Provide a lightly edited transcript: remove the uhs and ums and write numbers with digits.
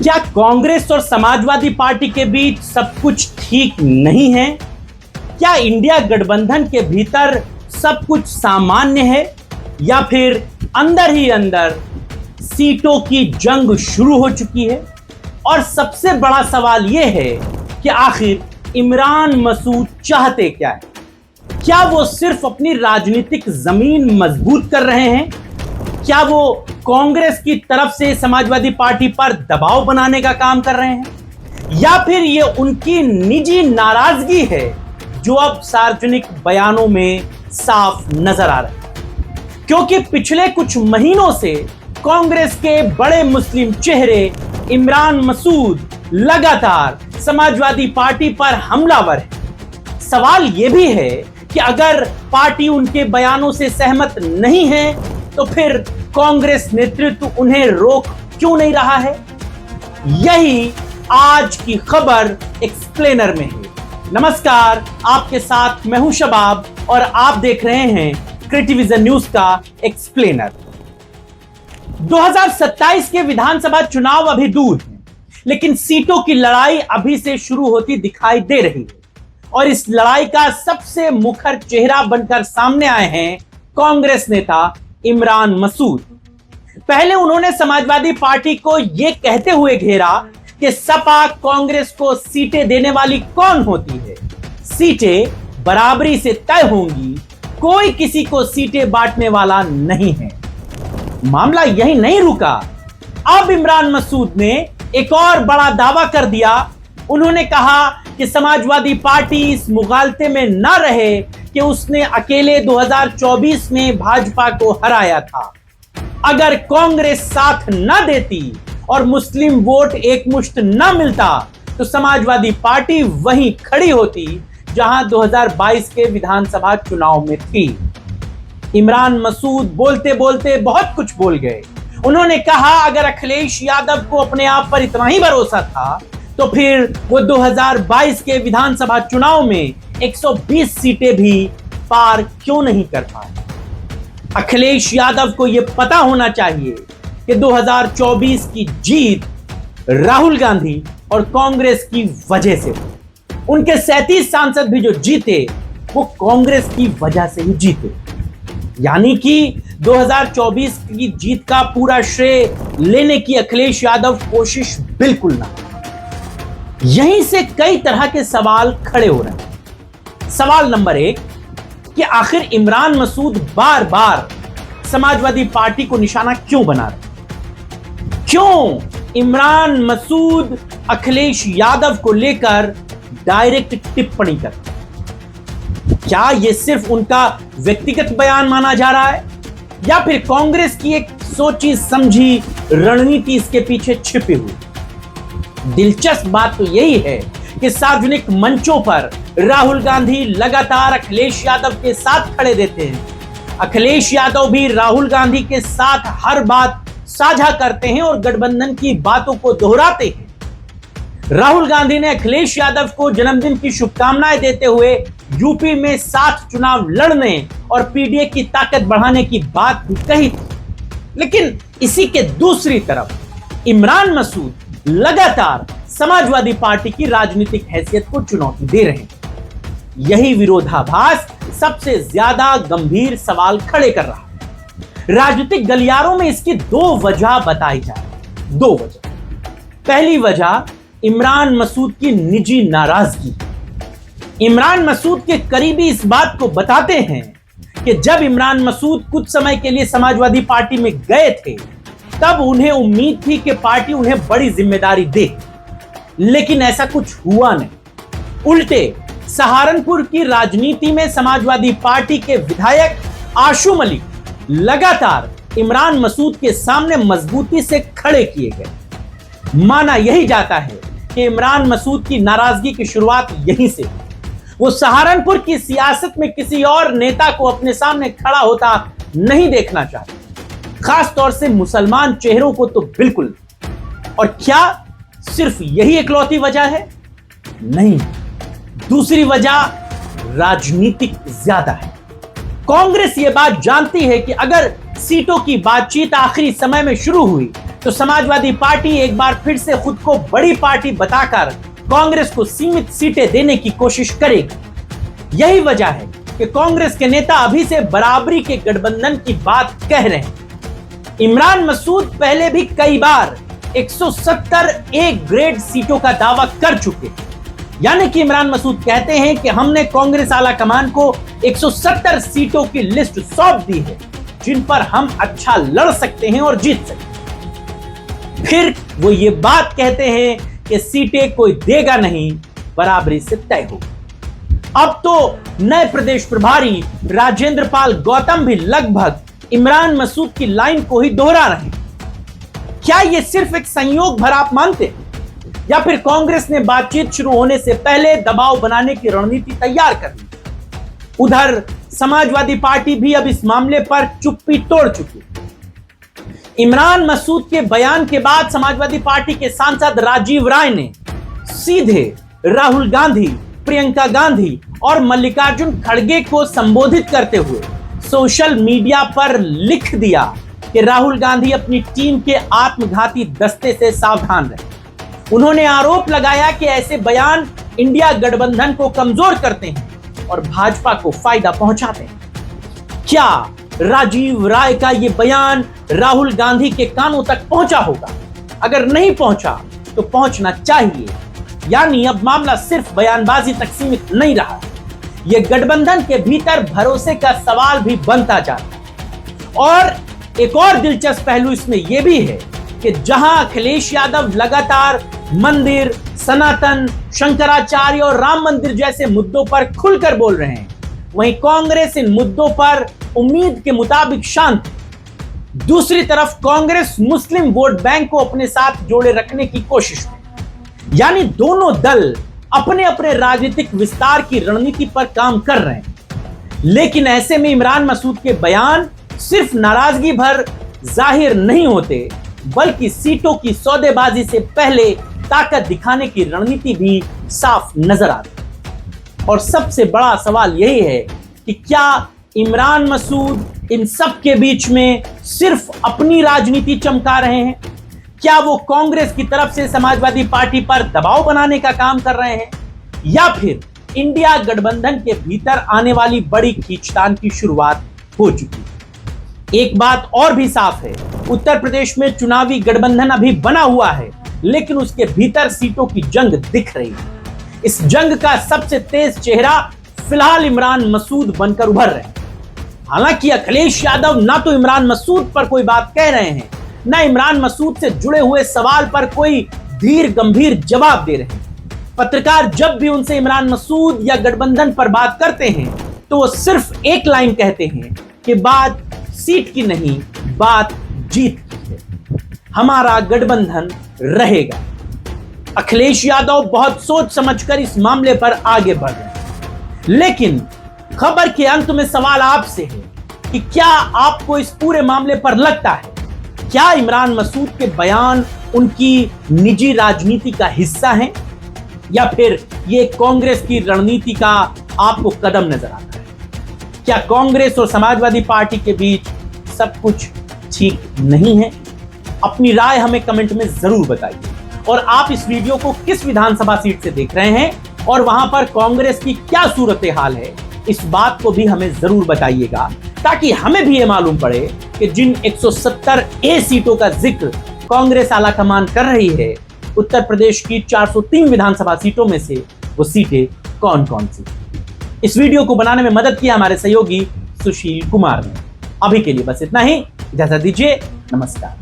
क्या कांग्रेस और समाजवादी पार्टी के बीच सब कुछ ठीक नहीं है? क्या इंडिया गठबंधन के भीतर सब कुछ सामान्य है या फिर अंदर ही अंदर सीटों की जंग शुरू हो चुकी है? और सबसे बड़ा सवाल यह है कि आखिर इमरान मसूद चाहते क्या है? क्या वो सिर्फ अपनी राजनीतिक जमीन मजबूत कर रहे हैं? क्या वो कांग्रेस की तरफ से समाजवादी पार्टी पर दबाव बनाने का काम कर रहे हैं, या फिर ये उनकी निजी नाराजगी है जो अब सार्वजनिक बयानों में साफ नजर आ रहा है? क्योंकि पिछले कुछ महीनों से कांग्रेस के बड़े मुस्लिम चेहरे इमरान मसूद लगातार समाजवादी पार्टी पर हमलावर है। सवाल यह भी है कि अगर पार्टी उनके बयानों से सहमत नहीं है तो फिर कांग्रेस नेतृत्व उन्हें रोक क्यों नहीं रहा है? यही आज की खबर एक्सप्लेनर में है। नमस्कार, आपके साथ मैं हूं शबाब और आप देख रहे हैं क्रिटिविजन न्यूज का एक्सप्लेनर। 2027 के विधानसभा चुनाव अभी दूर हैं, लेकिन सीटों की लड़ाई अभी से शुरू होती दिखाई दे रही है और इस लड़ाई का सबसे मुखर चेहरा बनकर सामने आए हैं कांग्रेस नेता इमरान मसूद। पहले उन्होंने समाजवादी पार्टी को यह कहते हुए घेरा कि सपा कांग्रेस को सीटें देने वाली कौन होती है, सीटें बराबरी से तय होंगी, कोई किसी को सीटें बांटने वाला नहीं है। मामला यही नहीं रुका, अब इमरान मसूद ने एक और बड़ा दावा कर दिया। उन्होंने कहा कि समाजवादी पार्टी इस मुगालते में न रहे कि उसने अकेले 2024 में भाजपा को हराया था। अगर कांग्रेस साथ न देती और मुस्लिम वोट एकमुश्त न मिलता तो समाजवादी पार्टी वहीं खड़ी होती जहां 2022 के विधानसभा चुनाव में थी। इमरान मसूद बोलते बोलते बहुत कुछ बोल गए। उन्होंने कहा अगर अखिलेश यादव को अपने आप पर इतना ही भरोसा था तो फिर वो 2022 के विधानसभा चुनाव में 120 सीटें भी पार क्यों नहीं कर पाए? अखिलेश यादव को यह पता होना चाहिए कि 2024 की जीत राहुल गांधी और कांग्रेस की वजह से, उनके 37 सांसद भी जो जीते वो कांग्रेस की वजह से ही जीते। यानी कि 2024 की जीत का पूरा श्रेय लेने की अखिलेश यादव कोशिश बिल्कुल ना। यहीं से कई तरह के सवाल खड़े हो रहे हैं। सवाल नंबर 1 कि आखिर इमरान मसूद बार बार समाजवादी पार्टी को निशाना क्यों बना रहे? क्यों इमरान मसूद अखिलेश यादव को लेकर डायरेक्ट टिप्पणी करते? क्या यह सिर्फ उनका व्यक्तिगत बयान माना जा रहा है या फिर कांग्रेस की एक सोची समझी रणनीति इसके पीछे छिपी हुई? दिलचस्प बात तो यही है कि सार्वजनिक मंचों पर राहुल गांधी लगातार अखिलेश यादव के साथ खड़े देते हैं। अखिलेश यादव भी राहुल गांधी के साथ हर बात साझा करते हैं और गठबंधन की बातों को दोहराते हैं। राहुल गांधी ने अखिलेश यादव को जन्मदिन की शुभकामनाएं देते हुए यूपी में 7 चुनाव लड़ने और पीडीए की ताकत बढ़ाने की बात भी कही थी। लेकिन इसी के दूसरी तरफ इमरान मसूद लगातार समाजवादी पार्टी की राजनीतिक हैसियत को चुनौती दे रहे हैं। यही विरोधाभास सबसे ज्यादा गंभीर सवाल खड़े कर रहा है। राजनीतिक गलियारों में इसकी 2 वजह बताई जा रही है। 2 वजह। पहली वजह इमरान मसूद की निजी नाराजगी। इमरान मसूद के करीबी इस बात को बताते हैं कि जब इमरान मसूद कुछ समय के लिए समाजवादी पार्टी में गए थे तब उन्हें उम्मीद थी कि पार्टी उन्हें बड़ी जिम्मेदारी दे, लेकिन ऐसा कुछ हुआ नहीं। उल्टे सहारनपुर की राजनीति में समाजवादी पार्टी के विधायक आशु मलिक लगातार इमरान मसूद के सामने मजबूती से खड़े किए गए। माना यही जाता है कि इमरान मसूद की नाराजगी की शुरुआत यहीं से। वो सहारनपुर की सियासत में किसी और नेता को अपने सामने खड़ा होता नहीं देखना चाहते, खास तौर से मुसलमान चेहरों को तो बिल्कुल। और क्या सिर्फ यही इकलौती वजह है? नहीं, दूसरी वजह राजनीतिक ज्यादा है। कांग्रेस यह बात जानती है कि अगर सीटों की बातचीत आखिरी समय में शुरू हुई तो समाजवादी पार्टी एक बार फिर से खुद को बड़ी पार्टी बताकर कांग्रेस को सीमित सीटें देने की कोशिश करेगी। यही वजह है कि कांग्रेस के नेता अभी से बराबरी के गठबंधन की बात कह रहे हैं। इमरान मसूद पहले भी कई बार 170 ए ग्रेड सीटों का दावा कर चुके हैं। यानी कि इमरान मसूद कहते हैं कि हमने कांग्रेस आला कमान को 170 सीटों की लिस्ट सौंप दी है जिन पर हम अच्छा लड़ सकते हैं और जीत सकते हैं। फिर वो ये बात कहते हैं कि सीटें कोई देगा नहीं, बराबरी से तय होगी। अब तो नए प्रदेश प्रभारी राजेंद्र पाल गौतम भी लगभग इमरान मसूद की लाइन को ही दोहरा रहे हैं। क्या यह सिर्फ एक संयोग भर आप मानते हैं या फिर कांग्रेस ने बातचीत शुरू होने से पहले दबाव बनाने की रणनीति तैयार कर ली? उधर समाजवादी पार्टी भी अब इस मामले पर चुप्पी तोड़ चुकी है। इमरान मसूद के बयान के बाद समाजवादी पार्टी के सांसद राजीव राय ने सीधे राहुल गांधी, प्रियंका गांधी और मल्लिकार्जुन खड़गे को संबोधित करते हुए सोशल मीडिया पर लिख दिया कि राहुल गांधी अपनी टीम के आत्मघाती दस्ते से सावधान रहे। उन्होंने आरोप लगाया कि ऐसे बयान इंडिया गठबंधन को कमजोर करते हैं और भाजपा को फायदा पहुंचाते हैं। क्या राजीव राय का यह बयान राहुल गांधी के कानों तक पहुंचा होगा? अगर नहीं पहुंचा तो पहुंचना चाहिए। यानी अब मामला सिर्फ बयानबाजी तक सीमित नहीं रहा, यह गठबंधन के भीतर भरोसे का सवाल भी बनता जाता है। और एक और दिलचस्प पहलू इसमें यह भी है कि जहां अखिलेश यादव लगातार मंदिर, सनातन, शंकराचार्य और राम मंदिर जैसे मुद्दों पर खुलकर बोल रहे हैं, वहीं कांग्रेस इन मुद्दों पर उम्मीद के मुताबिक शांत है। दूसरी तरफ कांग्रेस मुस्लिम वोट बैंक को अपने साथ जोड़े रखने की कोशिश में, यानी दोनों दल अपने अपने राजनीतिक विस्तार की रणनीति पर काम कर रहे हैं। लेकिन ऐसे में इमरान मसूद के बयान सिर्फ नाराजगी भर जाहिर नहीं होते, बल्कि सीटों की सौदेबाजी से पहले ताकत दिखाने की रणनीति भी साफ नजर आती है। और सबसे बड़ा सवाल यही है कि क्या इमरान मसूद इन सब के बीच में सिर्फ अपनी राजनीति चमका रहे हैं? क्या वो कांग्रेस की तरफ से समाजवादी पार्टी पर दबाव बनाने का काम कर रहे हैं, या फिर इंडिया गठबंधन के भीतर आने वाली बड़ी खींचतान की शुरुआत हो चुकी है? एक बात और भी साफ है, उत्तर प्रदेश में चुनावी गठबंधन अभी बना हुआ है, लेकिन उसके भीतर सीटों की जंग दिख रही है। इस जंग का सबसे तेज चेहरा फिलहाल इमरान मसूद बनकर उभर रहे हैं। हालांकि अखिलेश यादव ना तो इमरान मसूद पर कोई बात कह रहे हैं, ना इमरान मसूद से जुड़े हुए सवाल पर कोई धीर गंभीर जवाब दे रहे हैं। पत्रकार जब भी उनसे इमरान मसूद या गठबंधन पर बात करते हैं तो वो सिर्फ एक लाइन कहते हैं कि बात सीट की नहीं, बात जीत की है। हमारा गठबंधन रहेगा। अखिलेश यादव बहुत सोच समझकर इस मामले पर आगे बढ़ रहे हैं। लेकिन खबर के अंत में सवाल आपसे है कि क्या आपको इस पूरे मामले पर लगता है, क्या इमरान मसूद के बयान उनकी निजी राजनीति का हिस्सा हैं, या फिर ये कांग्रेस की रणनीति का आपको कदम नजर आता है? क्या कांग्रेस और समाजवादी पार्टी के बीच सब कुछ ठीक नहीं है? अपनी राय हमें कमेंट में जरूर बताइए। और आप इस वीडियो को किस विधानसभा सीट से देख रहे हैं और वहां पर कांग्रेस की क्या सूरत हाल है, इस बात को भी हमें जरूर बताइएगा, ताकि हमें भी ये मालूम पड़े कि जिन 170 ए सीटों का जिक्र कांग्रेस आलाकमान कर रही है, उत्तर प्रदेश की 403 विधानसभा सीटों में से वो सीटें कौन कौन सी। इस वीडियो को बनाने में मदद किया हमारे सहयोगी सुशील कुमार ने। अभी के लिए बस इतना ही, इजाजत दीजिए, नमस्कार।